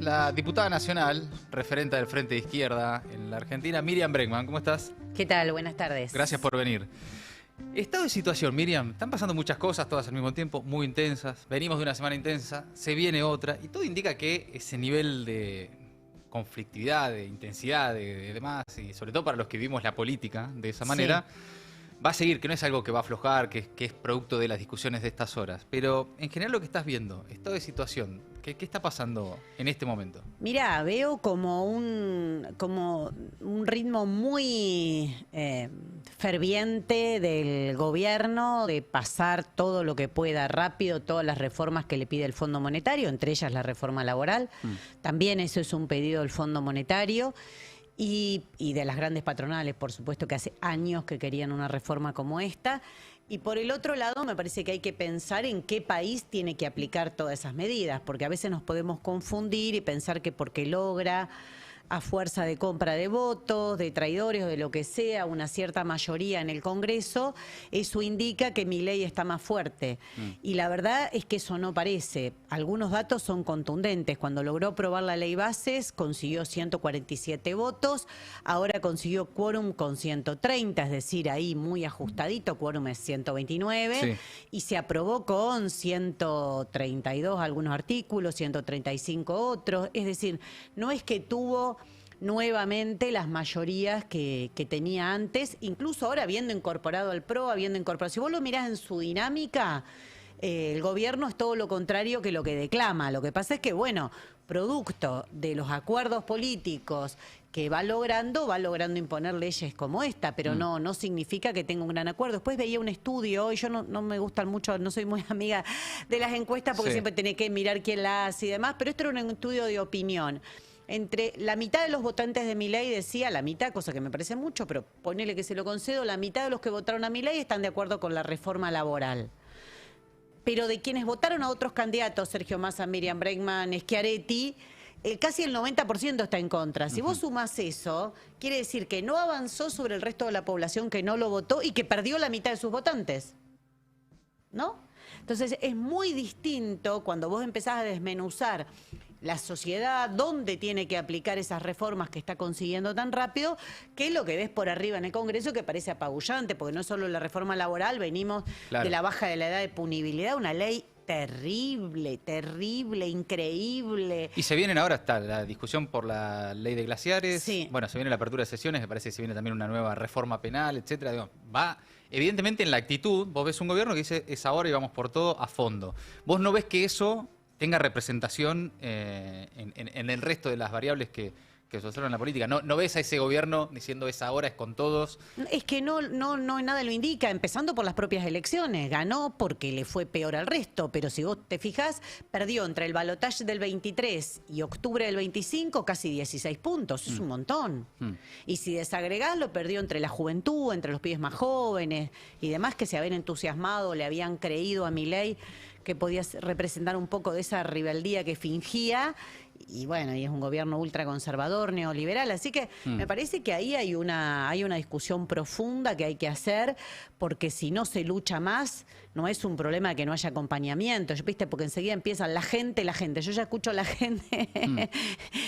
La diputada nacional, referente del Frente de Izquierda en la Argentina, Miriam Bregman. ¿Cómo estás? ¿Qué tal? Buenas tardes. Gracias por venir. Estado de situación, Miriam. Están pasando muchas cosas, todas al mismo tiempo, muy intensas. Venimos de una semana intensa, se viene otra, y todo indica que ese nivel de conflictividad, de intensidad, de demás, y sobre todo para los que vivimos la política de esa manera, va a seguir, que no es algo que va a aflojar, que es producto de las discusiones de estas horas. Pero en general lo que estás viendo, estado de situación, ¿qué está pasando en este momento? Mirá, veo como un ritmo muy ferviente del gobierno de pasar todo lo que pueda rápido, todas las reformas que le pide el Fondo Monetario, entre ellas la reforma laboral. También eso es un pedido del Fondo Monetario. Y de las grandes patronales, por supuesto, que hace años que querían una reforma como esta. Y por el otro lado, me parece que hay que pensar en qué país tiene que aplicar todas esas medidas, porque a veces nos podemos confundir y pensar que porque logra, a fuerza de compra de votos, de traidores o de lo que sea, una cierta mayoría en el Congreso, eso indica que Milei está más fuerte. Y la verdad es que eso no parece. Algunos datos son contundentes. Cuando logró aprobar la ley bases, consiguió 147 votos, ahora consiguió quórum con 130, es decir, ahí muy ajustadito, quórum es 129, y se aprobó con 132 algunos artículos, 135 otros, es decir, no es que tuvo nuevamente las mayorías que tenía antes, incluso ahora habiendo incorporado al PRO, habiendo incorporado, si vos lo mirás en su dinámica, el gobierno es todo lo contrario que lo que declama. Lo que pasa es que, bueno, producto de los acuerdos políticos que va logrando imponer leyes como esta, pero no significa que tenga un gran acuerdo. Después veía un estudio, y yo no me gustan mucho, no soy muy amiga de las encuestas porque siempre tenés que mirar quién la hace y demás, pero esto era un estudio de opinión. Entre la mitad de los votantes de Milei decía, la mitad, cosa que me parece mucho, pero ponele que se lo concedo, la mitad de los que votaron a Milei están de acuerdo con la reforma laboral. Pero de quienes votaron a otros candidatos, Sergio Massa, Miriam Bregman, Schiaretti, casi el 90% está en contra. Si vos sumás eso, quiere decir que no avanzó sobre el resto de la población que no lo votó y que perdió la mitad de sus votantes, ¿no? Entonces es muy distinto cuando vos empezás a desmenuzar la sociedad, dónde tiene que aplicar esas reformas que está consiguiendo tan rápido, que es lo que ves por arriba en el Congreso, que parece apabullante, porque no solo la reforma laboral, venimos de la baja de la edad de punibilidad, una ley terrible, terrible, increíble. Y se vienen ahora, está la discusión por la ley de glaciares, bueno, se viene la apertura de sesiones, me parece que se viene también una nueva reforma penal, etcétera. Digo, va evidentemente en la actitud, vos ves un gobierno que dice es ahora y vamos por todo a fondo. Vos no ves que eso tenga representación en el resto de las variables que se observan en la política. No ves a ese gobierno diciendo es ahora, es con todos. Es que no nada lo indica, empezando por las propias elecciones. Ganó porque le fue peor al resto, pero si vos te fijás, perdió entre el balotaje del 23 y octubre del 25 casi 16 puntos, es un montón. Y si desagregás, lo perdió entre la juventud, entre los pibes más jóvenes y demás que se habían entusiasmado, le habían creído a Milei que podía representar un poco de esa rebeldía que fingía, y bueno, y es un gobierno ultraconservador, neoliberal, así que me parece que ahí hay una discusión profunda que hay que hacer, porque si no se lucha más, no es un problema que no haya acompañamiento, ¿viste? Porque enseguida empiezan la gente, yo ya escucho a la gente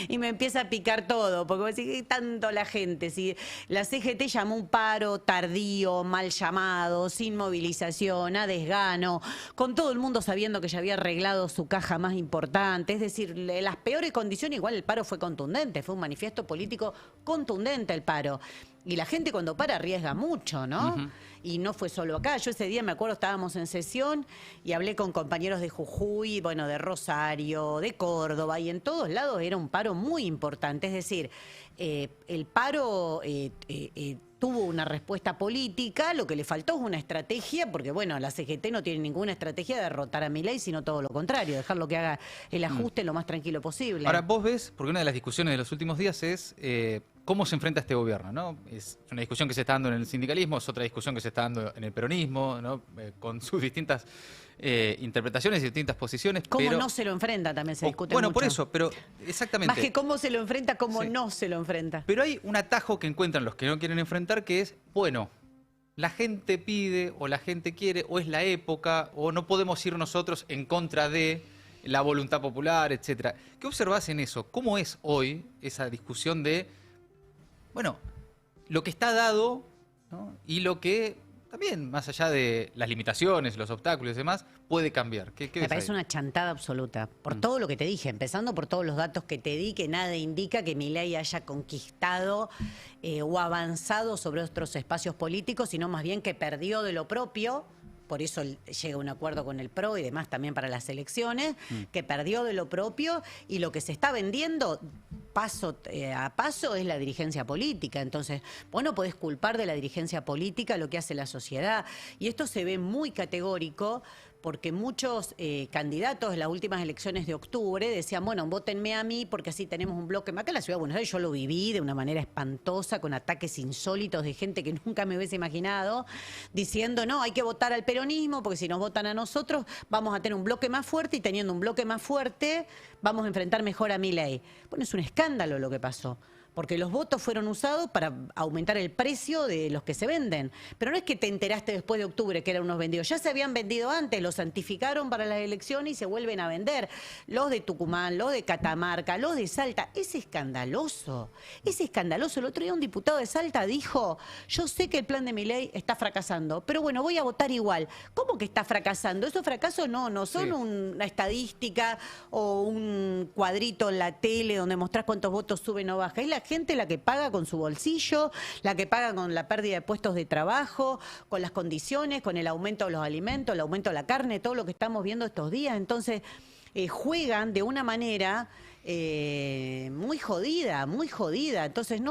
y me empieza a picar todo, porque vos decís, tanto la gente, si la CGT llamó un paro tardío, mal llamado, sin movilización, a desgano, con todo el mundo sabiendo que ya había arreglado su caja más importante, es decir, las peores condiciones, igual el paro fue contundente, fue un manifiesto político contundente el paro. Y la gente cuando para arriesga mucho, ¿no? Y no fue solo acá. Yo ese día me acuerdo, estábamos en sesión y hablé con compañeros de Jujuy, bueno, de Rosario, de Córdoba, y en todos lados era un paro muy importante. Es decir, el paro tuvo una respuesta política, lo que le faltó es una estrategia, porque bueno, la CGT no tiene ninguna estrategia de derrotar a Milei, sino todo lo contrario, dejarlo que haga el ajuste lo más tranquilo posible. Ahora, vos ves, porque una de las discusiones de los últimos días es cómo se enfrenta este gobierno, ¿no? Es una discusión que se está dando en el sindicalismo, es otra discusión que se está dando en el peronismo, ¿no? Con sus distintas interpretaciones y distintas posiciones. ¿Cómo pero no se lo enfrenta? También se discute bueno, mucho. por eso, pero exactamente. Más que cómo se lo enfrenta, cómo no se lo enfrenta. Pero hay un atajo que encuentran los que no quieren enfrentar, que es, bueno, la gente pide, o la gente quiere, o es la época, o no podemos ir nosotros en contra de... la voluntad popular, etcétera. ¿Qué observás en eso? ¿Cómo es hoy esa discusión de, bueno, lo que está dado, ¿no? Y lo que también, más allá de las limitaciones, los obstáculos y demás, puede cambiar? ¿Qué Me ves parece ahí? una chantada absoluta, por todo lo que te dije, empezando por todos los datos que te di, que nada indica que Milei haya conquistado o avanzado sobre otros espacios políticos, sino más bien que perdió de lo propio. Por eso llega a un acuerdo con el PRO y demás también para las elecciones, que perdió de lo propio y lo que se está vendiendo paso a paso es la dirigencia política. Entonces, vos no podés culpar de la dirigencia política lo que hace la sociedad. Y esto se ve muy categórico porque muchos candidatos en las últimas elecciones de octubre decían, bueno, vótenme a mí porque así tenemos un bloque. Acá en la Ciudad de Buenos Aires yo lo viví de una manera espantosa, con ataques insólitos de gente que nunca me hubiese imaginado, diciendo, no, hay que votar al peronismo porque si nos votan a nosotros vamos a tener un bloque más fuerte y teniendo un bloque más fuerte vamos a enfrentar mejor a Milei. Bueno, es un escándalo lo que pasó. Porque los votos fueron usados para aumentar el precio de los que se venden. Pero no es que te enteraste después de octubre que eran unos vendidos. Ya se habían vendido antes, los santificaron para las elecciones y se vuelven a vender. Los de Tucumán, los de Catamarca, los de Salta. Es escandaloso. Es escandaloso. El otro día un diputado de Salta dijo, yo sé que el plan de Milei está fracasando, pero bueno, voy a votar igual. ¿Cómo que está fracasando? Esos fracasos no son una estadística o un cuadrito en la tele donde mostrás cuántos votos suben o bajan. Es la gente la que paga con su bolsillo, la que paga con la pérdida de puestos de trabajo, con las condiciones, con el aumento de los alimentos, el aumento de la carne, todo lo que estamos viendo estos días. Entonces, juegan de una manera muy jodida, muy jodida. Entonces,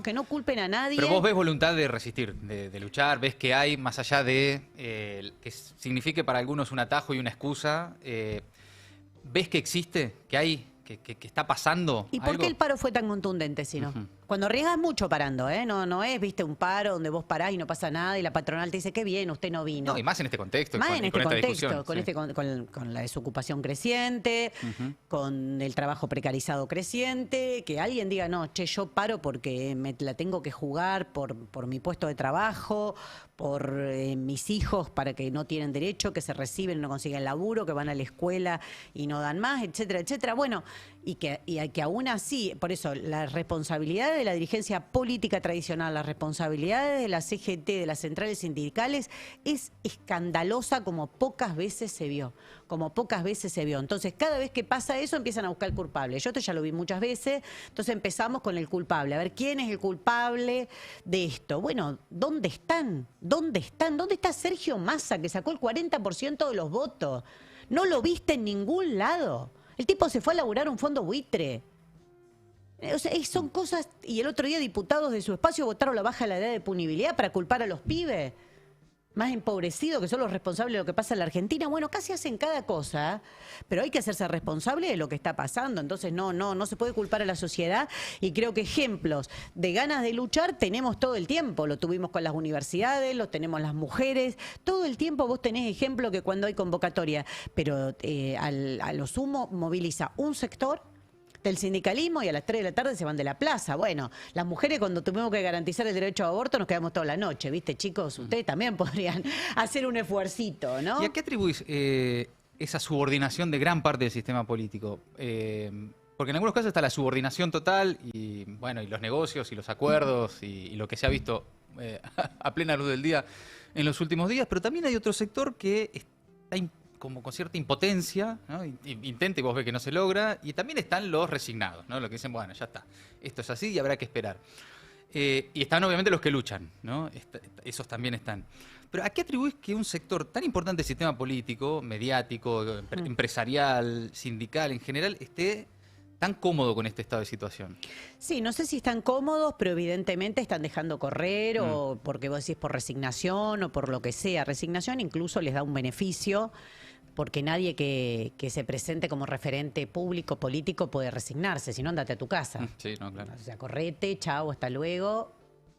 que no culpen a nadie. Pero vos ves voluntad de resistir, de luchar, ves que hay, más allá de que signifique para algunos un atajo y una excusa, ves que existe, que hay, que está pasando ¿Y por algo? qué el paro fue tan contundente, si no? Cuando arriesgas mucho parando, ¿eh? No es, viste, un paro donde vos parás y no pasa nada y la patronal te dice, qué bien, usted no vino. No, y más en este contexto, Más en este esta contexto, discusión. con la desocupación creciente, con el trabajo precarizado creciente, que alguien diga, no, che, yo paro porque me la tengo que jugar por mi puesto de trabajo, por mis hijos para que no tienen derecho, que se reciben y no consiguen laburo, que van a la escuela y no dan más, etcétera, etcétera. Bueno, y que aún así, por eso, la responsabilidad de la dirigencia política tradicional, las responsabilidades de la CGT, de las centrales sindicales, es escandalosa como pocas veces se vio, Entonces, cada vez que pasa eso, empiezan a buscar culpables. Yo esto ya lo vi muchas veces, entonces empezamos con el culpable, a ver quién es el culpable de esto. Bueno, ¿dónde están? ¿Dónde está Sergio Massa, que sacó el 40% de los votos? No lo viste en ningún lado. El tipo se fue a laburar un fondo buitre. O sea, son cosas... Y el otro día diputados de su espacio votaron la baja de la edad de punibilidad para culpar a los pibes más empobrecidos, que son los responsables de lo que pasa en la Argentina. Bueno, casi hacen cada cosa, pero hay que hacerse responsable de lo que está pasando. Entonces no se puede culpar a la sociedad, y creo que ejemplos de ganas de luchar tenemos todo el tiempo. Lo tuvimos con las universidades, lo tenemos las mujeres, todo el tiempo vos tenés ejemplo que cuando hay convocatoria, pero a lo sumo moviliza un sector del sindicalismo y a las 3 de la tarde se van de la plaza. Bueno, las mujeres cuando tuvimos que garantizar el derecho a aborto nos quedamos toda la noche, ¿viste, chicos? Ustedes también podrían hacer un esfuercito, ¿no? ¿Y a qué atribuís esa subordinación de gran parte del sistema político? Porque en algunos casos está la subordinación total y, bueno, y los negocios y los acuerdos y lo que se ha visto a plena luz del día en los últimos días, pero también hay otro sector que está como con cierta impotencia, ¿no? Intenta y vos ves que no se logra, y también están los resignados, ¿no? Los que dicen, bueno, ya está, esto es así y habrá que esperar. Y están obviamente los que luchan, ¿no? Esos también están. Pero ¿a qué atribuís que un sector tan importante del sistema político, mediático, empresarial, sindical en general, esté tan cómodo con este estado de situación? Sí, no sé si están cómodos, pero evidentemente están dejando correr, o porque vos decís por resignación o por lo que sea. Resignación incluso les da un beneficio, porque nadie que se presente como referente público, político, puede resignarse, si no, andate a tu casa. Sí, no, claro. O sea, correte, chao, hasta luego.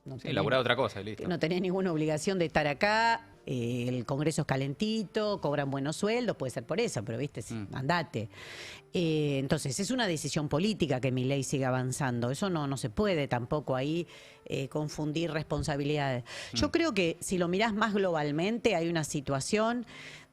No Sí, laburá otra cosa y listo. No tenés ninguna obligación de estar acá, el Congreso es calentito, cobran buenos sueldos, puede ser por eso, pero viste, andate. Entonces, es una decisión política que Milei siga avanzando. Eso no se puede tampoco ahí confundir responsabilidades. Yo creo que si lo mirás más globalmente, hay una situación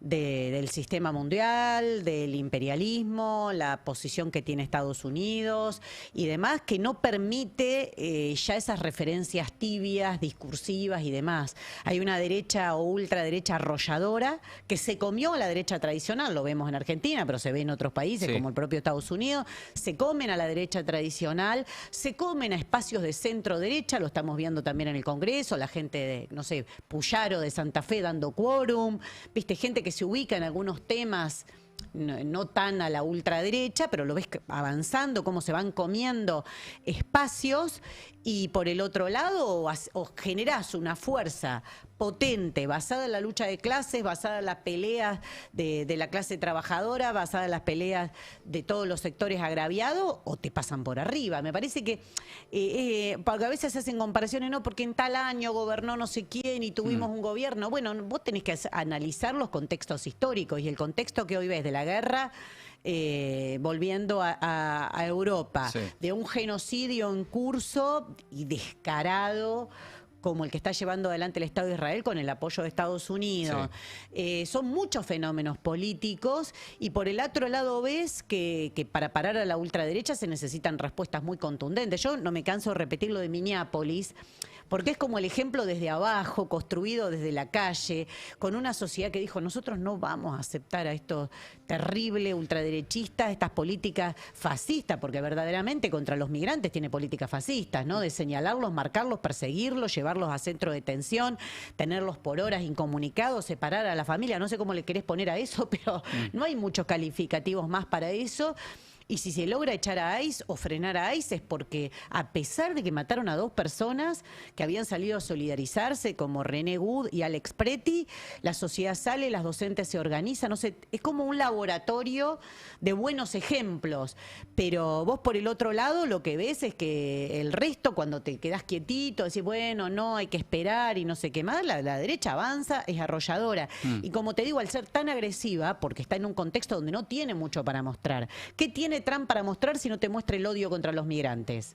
del sistema mundial, del imperialismo, la posición que tiene Estados Unidos y demás, que no permite ya esas referencias tibias, discursivas y demás. Hay una derecha o ultraderecha arrolladora que se comió a la derecha tradicional, lo vemos en Argentina, pero se ve en otros países como el propio Estados Unidos, se comen a la derecha tradicional, se comen a espacios de centro derecha, lo estamos viendo también en el Congreso, la gente de, no sé, Puyaro de Santa Fe dando quórum, viste, gente que se ubica en algunos temas no tan a la ultraderecha, pero lo ves avanzando, cómo se van comiendo espacios, y por el otro lado o generás una fuerza potente basada en la lucha de clases, basada en las peleas de la clase trabajadora, basada en las peleas de todos los sectores agraviados, o te pasan por arriba. Me parece que porque a veces se hacen comparaciones, no, porque en tal año gobernó no sé quién y tuvimos un gobierno. Bueno, vos tenés que analizar los contextos históricos, y el contexto que hoy ves de la guerra, volviendo a Europa, de un genocidio en curso y descarado como el que está llevando adelante el Estado de Israel con el apoyo de Estados Unidos. Son muchos fenómenos políticos, y por el otro lado ves que para parar a la ultraderecha se necesitan respuestas muy contundentes. Yo no me canso de repetir lo de Minneapolis, porque es como el ejemplo desde abajo, construido desde la calle, con una sociedad que dijo: nosotros no vamos a aceptar a estos terribles ultraderechistas, estas políticas fascistas, porque verdaderamente contra los migrantes tiene políticas fascistas, ¿no? De señalarlos, marcarlos, perseguirlos, llevarlos a centro de detención, tenerlos por horas incomunicados, separar a la familia. No sé cómo le querés poner a eso, pero no hay muchos calificativos más para eso. Y si se logra echar a ICE o frenar a ICE es porque, a pesar de que mataron a 2 personas que habían salido a solidarizarse, como René Good y Alex Preti, la sociedad sale, las docentes se organizan, no sé, es como un laboratorio de buenos ejemplos. Pero vos por el otro lado lo que ves es que el resto, cuando te quedás quietito, decís, bueno, no, hay que esperar y no sé qué más, la derecha avanza, es arrolladora. Y como te digo, al ser tan agresiva, porque está en un contexto donde no tiene mucho para mostrar, ¿qué tiene Trump para mostrar si no te muestra el odio contra los migrantes?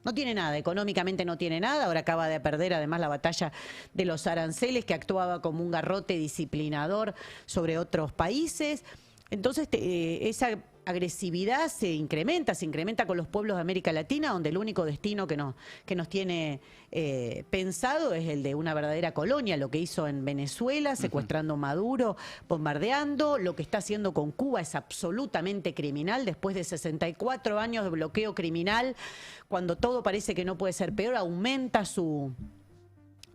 No tiene nada, económicamente no tiene nada. Ahora acaba de perder además la batalla de los aranceles, que actuaba como un garrote disciplinador sobre otros países. Entonces esa agresividad se incrementa con los pueblos de América Latina, donde el único destino que nos tiene pensado es el de una verdadera colonia. Lo que hizo en Venezuela, secuestrando a Maduro, bombardeando, lo que está haciendo con Cuba es absolutamente criminal. Después de 64 años de bloqueo criminal, cuando todo parece que no puede ser peor, aumenta su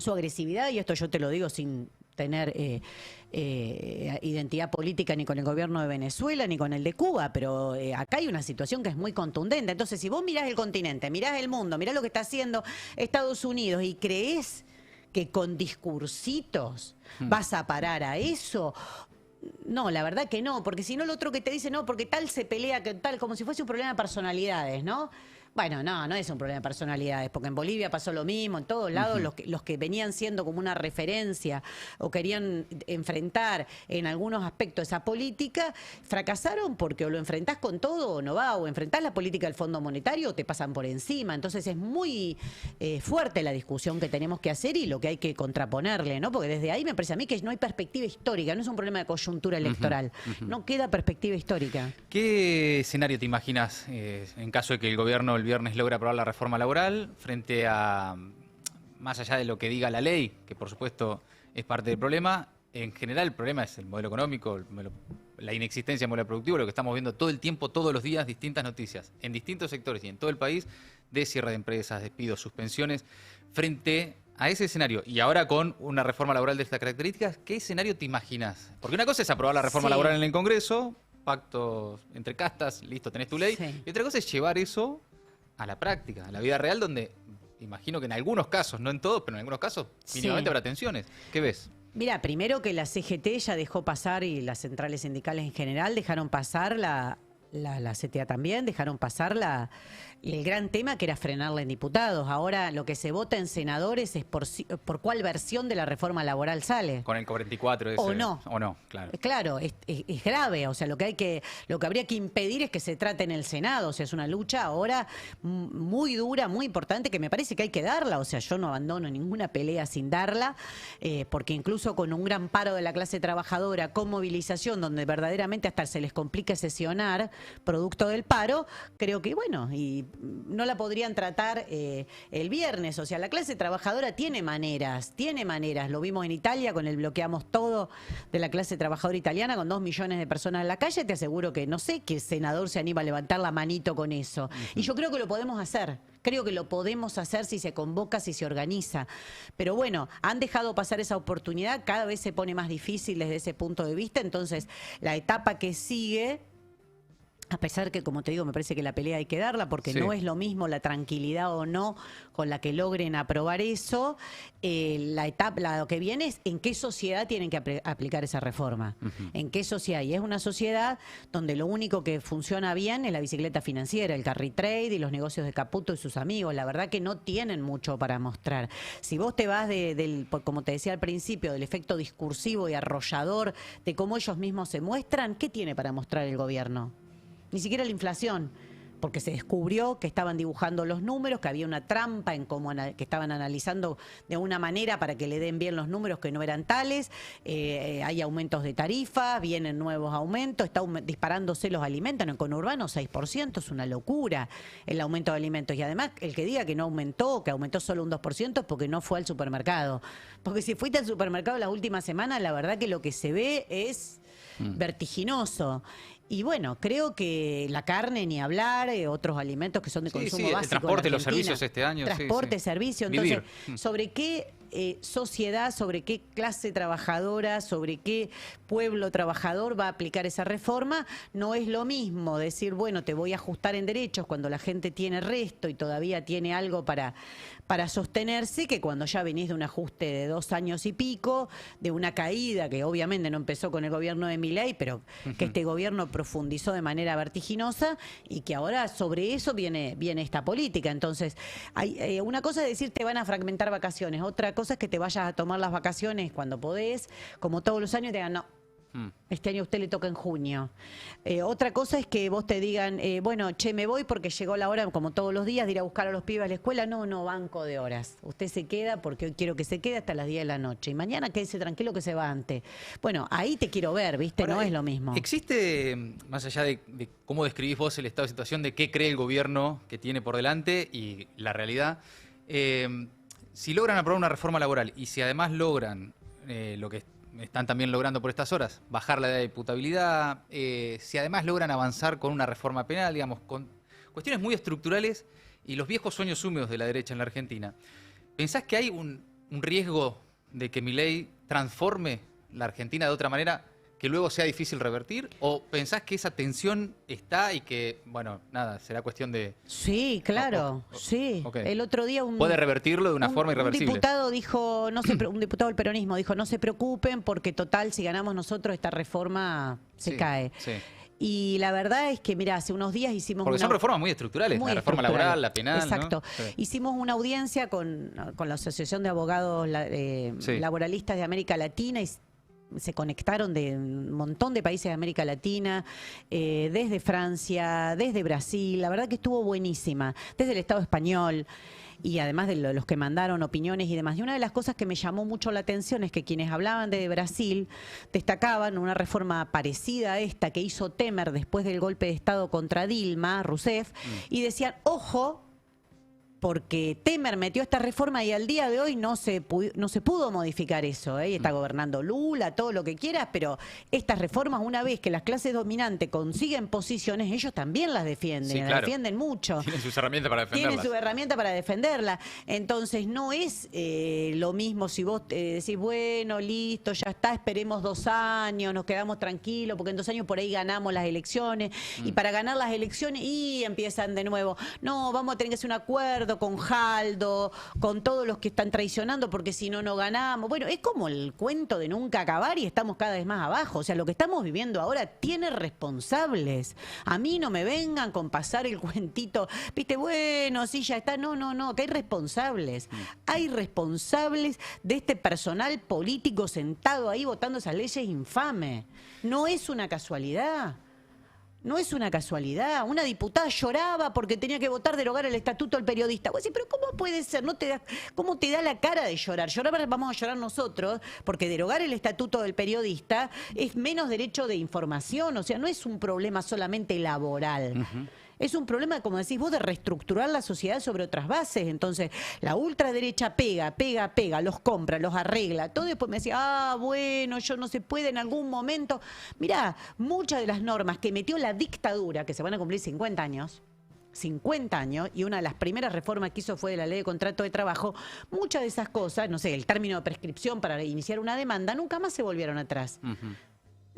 agresividad, y esto yo te lo digo sin tener identidad política ni con el gobierno de Venezuela ni con el de Cuba, pero acá hay una situación que es muy contundente. Entonces, si vos mirás el continente, mirás el mundo, mirás lo que está haciendo Estados Unidos y creés que con discursitos vas a parar a eso, no, la verdad que no, porque si no, el otro que te dice, no, porque tal se pelea, que tal, como si fuese un problema de personalidades, ¿no? Bueno, no es un problema de personalidades, porque en Bolivia pasó lo mismo, en todos lados los que venían siendo como una referencia o querían enfrentar en algunos aspectos esa política, fracasaron porque o lo enfrentás con todo o no va, o enfrentás la política del Fondo Monetario o te pasan por encima. Entonces es muy fuerte la discusión que tenemos que hacer y lo que hay que contraponerle, ¿no? Porque desde ahí me parece a mí que no hay perspectiva histórica, no es un problema de coyuntura electoral, no queda perspectiva histórica. ¿Qué escenario te imaginas en caso de que el gobierno el viernes logra aprobar la reforma laboral frente a, más allá de lo que diga la ley, que por supuesto es parte del problema, en general el problema es el modelo económico, la inexistencia del modelo productivo, lo que estamos viendo todo el tiempo, todos los días, distintas noticias en distintos sectores y en todo el país de cierre de empresas, despidos, suspensiones, frente a ese escenario, y ahora con una reforma laboral de estas características, ¿qué escenario te imaginas? Porque una cosa es aprobar la reforma laboral en el Congreso, pactos entre castas, listo, tenés tu ley, y otra cosa es llevar eso a la práctica, a la vida real, donde imagino que en algunos casos, no en todos, pero en algunos casos mínimamente habrá tensiones. ¿Qué ves? Mira, primero que la CGT ya dejó pasar, y las centrales sindicales en general dejaron pasar la la CTA también, dejaron pasar el gran tema que era frenarla en diputados. Ahora lo que se vota en senadores es por cuál versión de la reforma laboral sale. Con el 44 ese. O no. O no, claro. Claro, es grave. O sea, lo que habría que impedir es que se trate en el Senado. O sea, es una lucha ahora muy dura, muy importante, que me parece que hay que darla. O sea, yo no abandono ninguna pelea sin darla, porque incluso con un gran paro de la clase trabajadora, con movilización, donde verdaderamente hasta se les complica sesionar, producto del paro, creo que, bueno, y no la podrían tratar el viernes. O sea, la clase trabajadora tiene maneras. Lo vimos en Italia con el bloqueamos todo de la clase trabajadora italiana, con 2 millones de personas en la calle. Te aseguro que no sé qué senador se anima a levantar la manito con eso. Y yo creo que lo podemos hacer. Creo que lo podemos hacer si se convoca, si se organiza. Pero bueno, han dejado pasar esa oportunidad. Cada vez se pone más difícil desde ese punto de vista. Entonces, la etapa que sigue, a pesar que, como te digo, me parece que la pelea hay que darla, porque Sí. no es lo mismo la tranquilidad o no con la que logren aprobar eso. La etapa, lo que viene es en qué sociedad tienen que aplicar esa reforma. En qué sociedad. Y es una sociedad donde lo único que funciona bien es la bicicleta financiera, el carry trade y los negocios de Caputo y sus amigos. La verdad que no tienen mucho para mostrar. Si vos te vas como te decía al principio, del efecto discursivo y arrollador de cómo ellos mismos se muestran, ¿qué tiene para mostrar el gobierno? Ni siquiera la inflación, porque se descubrió que estaban dibujando los números, que había una trampa en cómo que estaban analizando de una manera para que le den bien los números que no eran tales. Hay aumentos de tarifas, vienen nuevos aumentos, están disparándose los alimentos. En el conurbano 6%, es una locura el aumento de alimentos. Y además, el que diga que no aumentó, que aumentó solo un 2%, es porque no fue al supermercado. Porque si fuiste al supermercado las últimas semanas, la verdad que lo que se ve es vertiginoso. Y bueno, creo que la carne, ni hablar, otros alimentos que son de consumo básico. El transporte, en los Argentina. servicios este año. Transporte, sí. servicio. Entonces, ¿sobre qué sociedad, sobre qué clase trabajadora, sobre qué pueblo trabajador va a aplicar esa reforma? No es lo mismo decir, bueno, te voy a ajustar en derechos cuando la gente tiene resto y todavía tiene algo para sostenerse, que cuando ya venís de un ajuste de 2 años y pico, de una caída que obviamente no empezó con el gobierno de Milei, pero que este gobierno profundizó de manera vertiginosa, y que ahora sobre eso viene esta política. Entonces, una cosa es decir te van a fragmentar vacaciones, otra cosa es que te vayas a tomar las vacaciones cuando podés, como todos los años, y te digan, no, este año a usted le toca en junio. Otra cosa es que vos te digan, bueno, che, me voy porque llegó la hora, como todos los días, de ir a buscar a los pibes a la escuela. No, banco de horas. Usted se queda porque hoy quiero que se quede hasta las 10 de la noche. Y mañana quédese tranquilo que se va antes. Bueno, ahí te quiero ver, ¿viste? Ahora, no es lo mismo. ¿Existe, más allá de cómo describís vos el estado de situación, de qué cree el gobierno que tiene por delante y la realidad, si logran aprobar una reforma laboral y si además logran lo que están también logrando por estas horas, bajar la edad de diputabilidad, si además logran avanzar con una reforma penal, digamos, con cuestiones muy estructurales y los viejos sueños húmedos de la derecha en la Argentina, ¿pensás que hay un riesgo de que Milei transforme la Argentina de otra manera que luego sea difícil revertir? ¿O pensás que esa tensión está y que, bueno, nada, será cuestión de... Sí, claro, sí. Okay. El otro día puede revertirlo de una forma irreversible. Un diputado dijo, un diputado del peronismo dijo, no se preocupen porque total, si ganamos nosotros, esta reforma se cae. Sí. Y la verdad es que, mira, hace unos días hicimos porque son reformas muy estructurales, la reforma laboral, la penal. Exacto. ¿No? Sí. Hicimos una audiencia con la Asociación de Abogados Laboralistas de América Latina y se conectaron de un montón de países de América Latina, desde Francia, desde Brasil. La verdad que estuvo buenísima, desde el Estado español. Y además de los que mandaron opiniones y demás. Y una de las cosas que me llamó mucho la atención es que quienes hablaban de Brasil destacaban una reforma parecida a esta que hizo Temer después del golpe de Estado contra Dilma Rousseff, y decían, ojo, porque Temer metió esta reforma y al día de hoy no se pudo modificar eso. Está gobernando Lula, todo lo que quieras, pero estas reformas, una vez que las clases dominantes consiguen posiciones, ellos también las defienden, sí, las claro. defienden mucho. Tienen sus herramientas para defenderlas. Tienen su herramienta para defenderla. Entonces no es lo mismo si vos decís, bueno, listo, ya está, esperemos 2 años, nos quedamos tranquilos, porque en 2 años por ahí ganamos las elecciones, y para ganar las elecciones, y empiezan de nuevo, no, vamos a tener que hacer un acuerdo, acuerdo con Jaldo, con todos los que están traicionando porque si no, no ganamos. Bueno, es como el cuento de nunca acabar y estamos cada vez más abajo. O sea, lo que estamos viviendo ahora tiene responsables. A mí no me vengan con pasar el cuentito, viste, bueno, sí, ya está. No, que hay responsables. Hay responsables de este personal político sentado ahí votando esas leyes infames. No es una casualidad. No es una casualidad. Una diputada lloraba porque tenía que votar derogar el estatuto del periodista. Vos decís, pero ¿cómo puede ser? ¿Cómo te da la cara de llorar? Llorar vamos a llorar nosotros, porque derogar el estatuto del periodista es menos derecho de información. O sea, no es un problema solamente laboral. Es un problema, como decís vos, de reestructurar la sociedad sobre otras bases. Entonces, la ultraderecha pega, los compra, los arregla. Todo después me decía, bueno, yo no se puede en algún momento. Mirá, muchas de las normas que metió la dictadura, que se van a cumplir 50 años, y una de las primeras reformas que hizo fue de la ley de contrato de trabajo, muchas de esas cosas, no sé, el término de prescripción para iniciar una demanda, nunca más se volvieron atrás.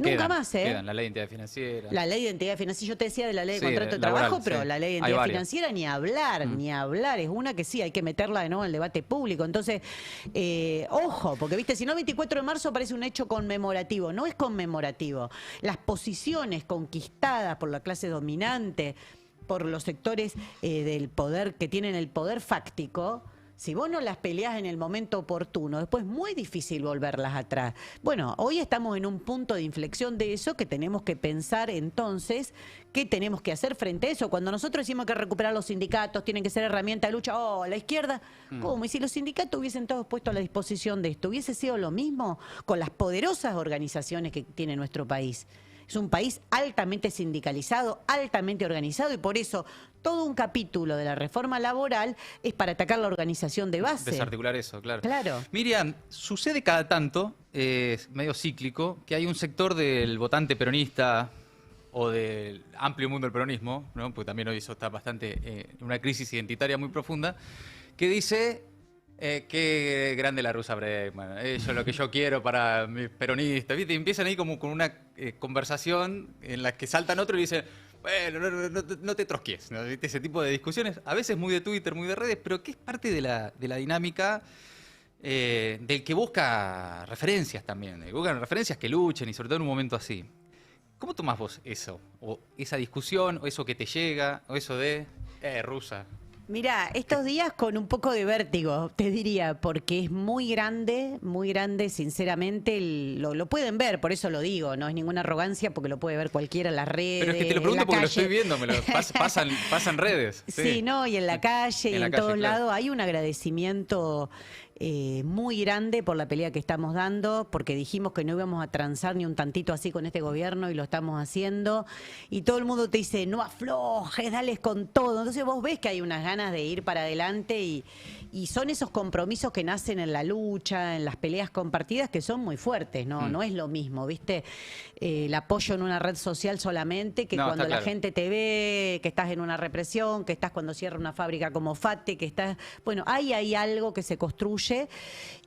Nunca más, ¿eh? Quedan la ley de identidad financiera. La ley de identidad financiera, yo te decía de la ley de contrato de trabajo, laboral, pero la ley de identidad financiera ni hablar, es una que sí, hay que meterla de nuevo en el debate público. Entonces, ojo, porque viste, si no el 24 de marzo parece un hecho conmemorativo, no es conmemorativo. Las posiciones conquistadas por la clase dominante, por los sectores del poder que tienen el poder fáctico, si vos no las peleás en el momento oportuno, después es muy difícil volverlas atrás. Bueno, hoy estamos en un punto de inflexión de eso que tenemos que pensar entonces qué tenemos que hacer frente a eso. Cuando nosotros decimos que recuperar los sindicatos, tienen que ser herramienta de lucha, la izquierda, ¿cómo? Y si los sindicatos hubiesen todos puesto a la disposición de esto, ¿hubiese sido lo mismo con las poderosas organizaciones que tiene nuestro país? Es un país altamente sindicalizado, altamente organizado y por eso todo un capítulo de la reforma laboral es para atacar la organización de base. Desarticular eso, claro. Claro. Miriam, sucede cada tanto, es medio cíclico, que hay un sector del votante peronista o del amplio mundo del peronismo, ¿no? Porque también hoy eso está bastante en una crisis identitaria muy profunda, que dice... qué grande la rusa Bregman, eso es lo que yo quiero para mis peronistas, ¿viste? Y empiezan ahí como con una conversación en la que saltan otro y dicen, bueno, no te trosquies, ¿no? ¿Viste? Ese tipo de discusiones, a veces muy de Twitter, muy de redes, pero que es parte de la dinámica del que busca referencias también, que buscan referencias que luchen y sobre todo en un momento así. ¿Cómo tomás vos eso? O esa discusión, o eso que te llega, o eso de, rusa. Mirá, estos días con un poco de vértigo, te diría, porque es muy grande, sinceramente, lo pueden ver, por eso lo digo, no es ninguna arrogancia, porque lo puede ver cualquiera en las redes. Pero es que te lo pregunto porque lo estoy viendo, pasan redes. Sí, no, y en la calle, y en todos lados, hay un agradecimiento muy grande por la pelea que estamos dando, porque dijimos que no íbamos a transar ni un tantito así con este gobierno y lo estamos haciendo, y todo el mundo te dice, no aflojes, dales con todo. Entonces vos ves que hay unas ganas de ir para adelante y son esos compromisos que nacen en la lucha, en las peleas compartidas, que son muy fuertes, ¿no? No es lo mismo, ¿viste? El apoyo en una red social solamente, que cuando la gente te ve, que estás en una represión, que estás cuando cierra una fábrica como FATE, que estás... Bueno, ahí hay algo que se construye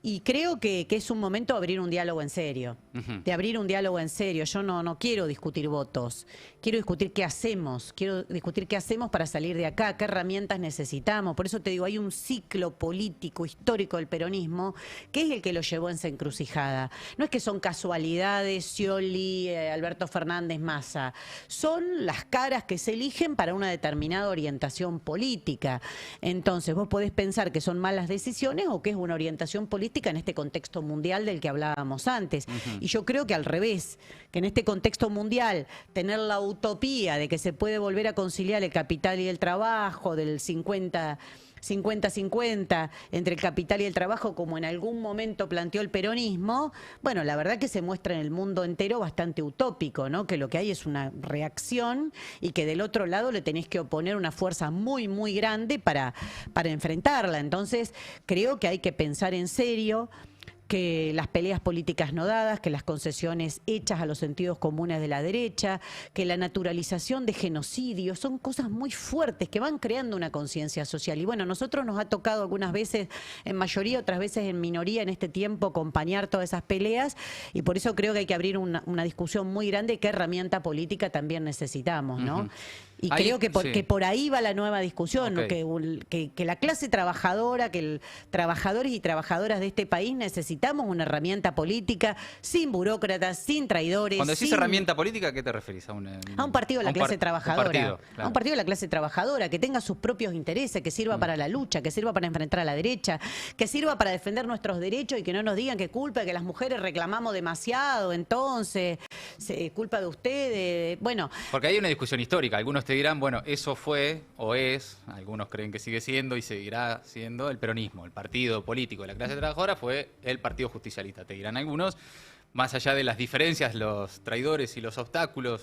y creo que es un momento de abrir un diálogo en serio, de abrir un diálogo en serio. Yo no quiero discutir votos, quiero discutir qué hacemos, para salir de acá, qué herramientas necesitamos. Por eso te digo, hay un ciclo político, histórico del peronismo, que es el que lo llevó en esa encrucijada. No es que son casualidades, Scioli, Alberto Fernández, Massa. Son las caras que se eligen para una determinada orientación política. Entonces, vos podés pensar que son malas decisiones o que es una orientación política en este contexto mundial del que hablábamos antes. Y yo creo que al revés, que en este contexto mundial tener la utopía de que se puede volver a conciliar el capital y el trabajo, del 50-50 entre el capital y el trabajo, como en algún momento planteó el peronismo, bueno, la verdad que se muestra en el mundo entero bastante utópico, ¿no? Que lo que hay es una reacción y que del otro lado le tenés que oponer una fuerza muy, muy grande para enfrentarla. Entonces, creo que hay que pensar en serio que las peleas políticas no dadas, que las concesiones hechas a los sentidos comunes de la derecha, que la naturalización de genocidios, son cosas muy fuertes que van creando una conciencia social. Y bueno, nosotros nos ha tocado algunas veces en mayoría, otras veces en minoría en este tiempo acompañar todas esas peleas y por eso creo que hay que abrir una discusión muy grande de qué herramienta política también necesitamos, ¿no? Y Ahí, creo sí. que por ahí va la nueva discusión, ¿no? Ok. Que la clase trabajadora, trabajadores y trabajadoras de este país necesitamos una herramienta política sin burócratas, sin traidores. Cuando decís sin... herramienta política, ¿qué te referís? A un partido de la clase trabajadora. Partido, A claro. un partido de la clase trabajadora que tenga sus propios intereses, que sirva para la lucha, que sirva para enfrentar a la derecha, que sirva para defender nuestros derechos y que no nos digan que culpa, que las mujeres reclamamos demasiado, entonces, culpa de ustedes. Bueno. Porque hay una discusión histórica. Algunos te dirán, bueno, eso fue o es, algunos creen que sigue siendo y seguirá siendo el peronismo. El partido político de la clase trabajadora fue el partido justicialista, te dirán algunos. Más allá de las diferencias, los traidores y los obstáculos,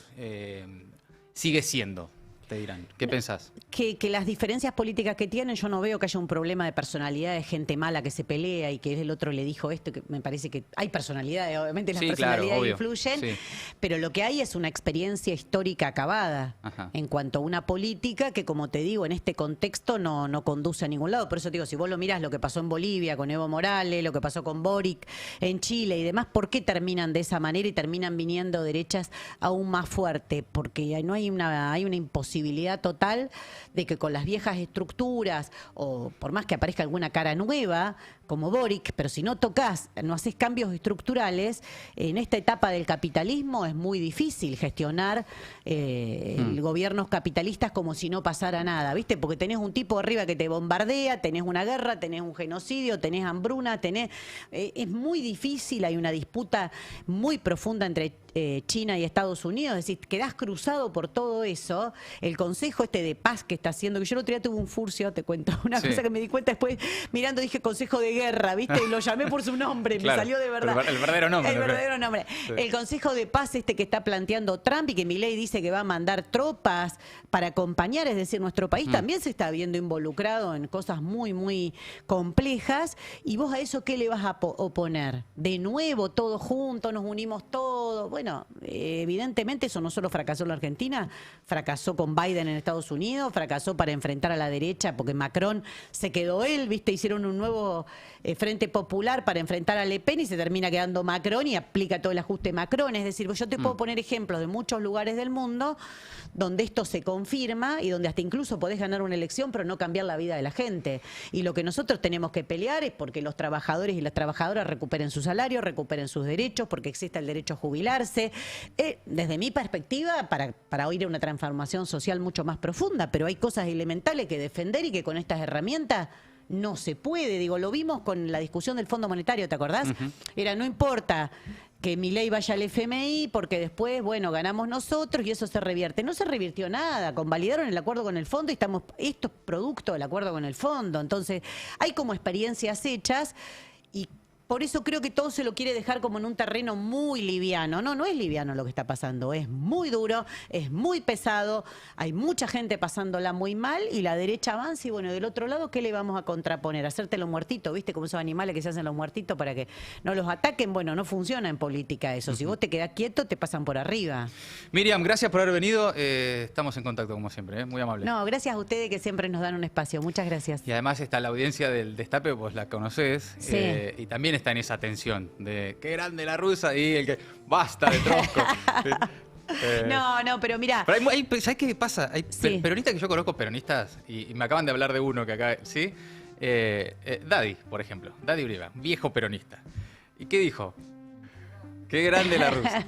sigue siendo, te dirán. ¿Qué pensás? Que las diferencias políticas que tienen, yo no veo que haya un problema de personalidad, de gente mala que se pelea y que el otro le dijo esto, que me parece que hay personalidades, obviamente las Sí, claro, personalidades obvio. influyen, Sí. pero lo que hay es una experiencia histórica acabada Ajá. en cuanto a una política que, como te digo, en este contexto no conduce a ningún lado. Por eso te digo, si vos lo mirás, lo que pasó en Bolivia con Evo Morales, lo que pasó con Boric en Chile y demás, ¿por qué terminan de esa manera y terminan viniendo derechas aún más fuerte? Porque no hay hay una imposibilidad total de que con las viejas estructuras, o por más que aparezca alguna cara nueva, como Boric, pero si no tocas, no haces cambios estructurales, en esta etapa del capitalismo es muy difícil gestionar gobiernos capitalistas como si no pasara nada, ¿viste? Porque tenés un tipo arriba que te bombardea, tenés una guerra, tenés un genocidio, tenés hambruna, es muy difícil, hay una disputa muy profunda entre China y Estados Unidos, es decir, quedás cruzado por todo eso. El Consejo de paz que está haciendo, que yo el otro día tuve un furcio, te cuento, una cosa que me di cuenta después, mirando dije Consejo de Guerra, ¿viste? Y lo llamé por su nombre, Claro, me salió de verdad. el verdadero nombre. El verdadero nombre. Sí. El Consejo de Paz que está planteando Trump y que Milei dice que va a mandar tropas para acompañar, es decir, nuestro país también se está viendo involucrado en cosas muy, muy complejas. ¿Y vos a eso qué le vas a oponer? De nuevo, todos juntos, nos unimos todos. Bueno, evidentemente eso no solo fracasó en la Argentina, fracasó con Biden en Estados Unidos, fracasó para enfrentar a la derecha porque Macron se quedó él, ¿viste? Hicieron un nuevo Frente Popular para enfrentar a Le Pen y se termina quedando Macron y aplica todo el ajuste Macron. Es decir, yo te puedo poner ejemplos de muchos lugares del mundo donde esto se confirma y donde hasta incluso podés ganar una elección pero no cambiar la vida de la gente. Y lo que nosotros tenemos que pelear es porque los trabajadores y las trabajadoras recuperen su salario, recuperen sus derechos, porque exista el derecho a jubilarse. Desde mi perspectiva, para ir a una transformación social mucho más profunda, pero hay cosas elementales que defender y que con estas herramientas no se puede. Digo, lo vimos con la discusión del Fondo Monetario, ¿te acordás? Era, no importa que Milei vaya al FMI porque después, bueno, ganamos nosotros y eso se revierte. No se revirtió nada, convalidaron el acuerdo con el fondo y esto es producto del acuerdo con el fondo. Entonces, hay como experiencias hechas y por eso creo que todo se lo quiere dejar como en un terreno muy liviano. No es liviano lo que está pasando, es muy duro, es muy pesado, hay mucha gente pasándola muy mal y la derecha avanza y bueno, del otro lado, ¿qué le vamos a contraponer? Hacerte los muertitos, ¿viste? Como esos animales que se hacen los muertitos para que no los ataquen. Bueno, no funciona en política eso. Si vos te quedás quieto, te pasan por arriba. Miriam, gracias por haber venido. Estamos en contacto como siempre, muy amable. No, gracias a ustedes que siempre nos dan un espacio. Muchas gracias. Y además está la audiencia del Destape, vos la conocés, Sí. y también está en esa tensión de qué grande la rusa y el que basta de Trotsko. No, pero mirá. Pero ¿sabés qué pasa? Hay Sí. peronistas que yo conozco, peronistas, y me acaban de hablar de uno que acá, ¿sí? Daddy, por ejemplo, Daddy Brieva, viejo peronista. ¿Y qué dijo? Qué grande la rusa.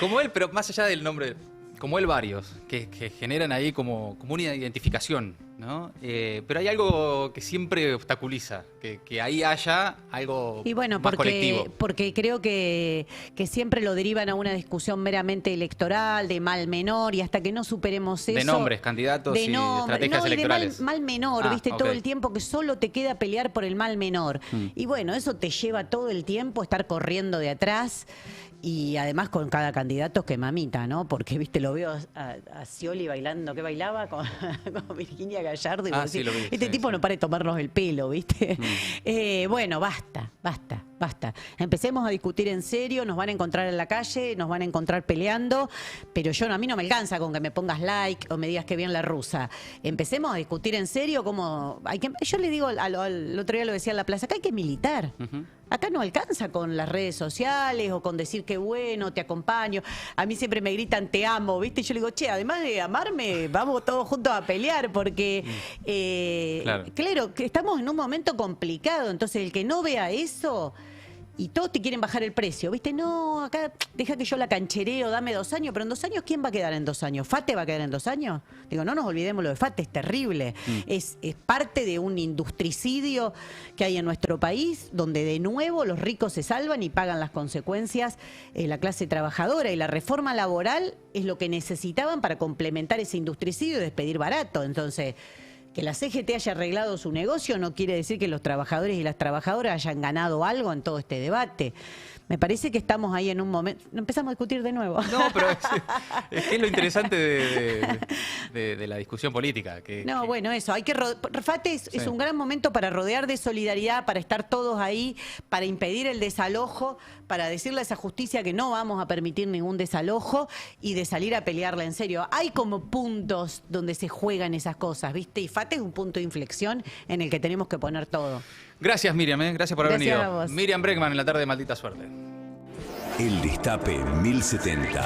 Como él, pero más allá del nombre, como él varios, que generan ahí como una identificación, ¿no? Pero hay algo que siempre obstaculiza, que ahí haya algo Y bueno, más colectivo. porque creo que siempre lo derivan a una discusión meramente electoral, de mal menor, y hasta que no superemos eso... De nombres, candidatos y estrategias no, y de electorales. mal menor, ¿viste? Ok. Todo el tiempo que solo te queda pelear por el mal menor. Y bueno, eso te lleva todo el tiempo estar corriendo de atrás. Y además con cada candidato que mamita, ¿no? Porque, viste, lo veo a Scioli bailando, ¿qué bailaba? Con Virginia Gallardo. Y vos Sí, decís, lo vi. este tipo no para de tomarnos el pelo, ¿viste? Bueno, basta. basta. Empecemos a discutir en serio, nos van a encontrar en la calle, nos van a encontrar peleando, pero a mí no me alcanza con que me pongas like o me digas que bien la rusa. Empecemos a discutir en serio cómo yo le digo, al otro día lo decía en la plaza, acá hay que militar. Acá no alcanza con las redes sociales o con decir que bueno, te acompaño. A mí siempre me gritan te amo, ¿viste? Y yo le digo, che, además de amarme, vamos todos juntos a pelear porque, claro, que estamos en un momento complicado. Entonces, el que no vea eso... Y todos te quieren bajar el precio, ¿viste? No, acá deja que yo la canchereo, dame 2 años, pero en 2 años, ¿quién va a quedar en 2 años? ¿Fate va a quedar en 2 años? Digo, no nos olvidemos lo de Fate, es terrible. Es parte de un industricidio que hay en nuestro país, donde de nuevo los ricos se salvan y pagan las consecuencias la clase trabajadora. Y la reforma laboral es lo que necesitaban para complementar ese industricidio y despedir barato. Entonces... Que la CGT haya arreglado su negocio no quiere decir que los trabajadores y las trabajadoras hayan ganado algo en todo este debate. Me parece que estamos ahí en un momento... Empezamos a discutir de nuevo. No, pero es que es lo interesante de la discusión política. Bueno, eso. Hay que Fate es un gran momento para rodear de solidaridad, para estar todos ahí, para impedir el desalojo, para decirle a esa justicia que no vamos a permitir ningún desalojo y de salir a pelearla en serio. Hay como puntos donde se juegan esas cosas, ¿viste? Y Fate es un punto de inflexión en el que tenemos que poner todo. Gracias, Miriam. Gracias por haber venido. A vos. Miriam Bregman en la tarde de Maldita Suerte. El Destape 1070.